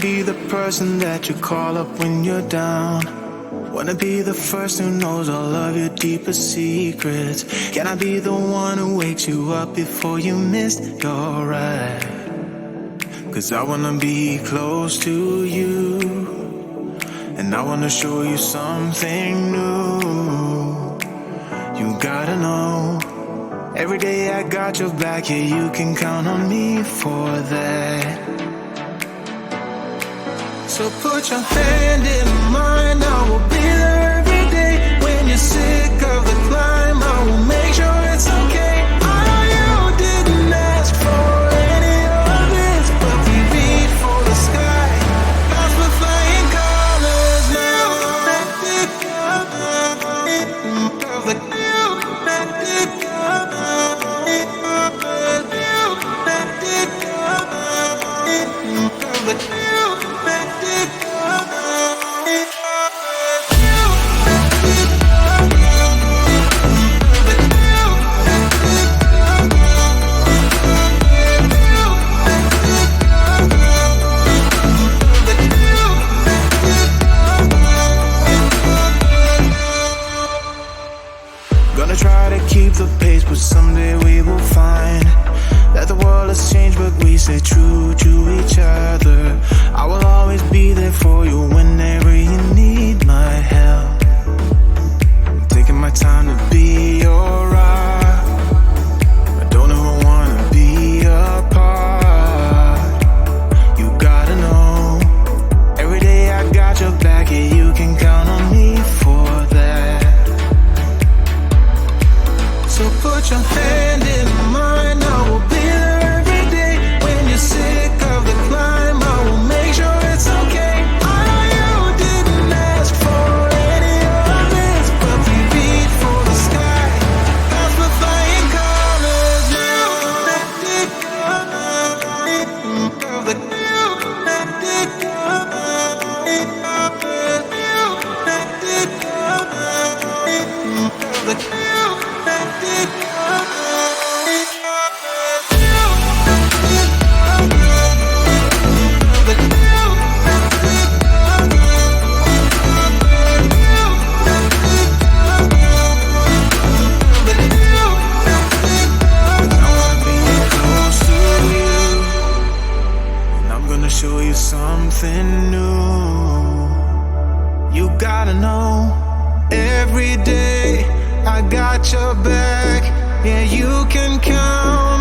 be the person that you call up when you're down. Wanna be the first who knows all of your deepest secrets. Can I be the one who wakes you up before you missed your ride? 'Cause I wanna be close to you, and I wanna show you something new. You gotta know, every day I got your back, yeah, you can count on me for that. So put your hand in mine, I will be there every day. When you're sick of the climb, I will make sure it's okay. I know you didn't ask for any of this, but we reach for the sky. Clouds were flying colors now. Gonna try to keep the pace, but someday we will find that the world has changed, but we stay true to each other. I will always be there for you whenever you need my help. I'm taking my time to be your rock. I don't ever wanna be apart. You gotta know, every day I got your back, yeah, you can count on me for that. So put your hand in mine, I will be there every day. When you're sick of the climb, I will make sure it's okay. I know you didn't ask for any of this, but we reach for the sky. Clouds were flying colors now. Show you something new. You gotta know, every day I got your back, yeah, you can count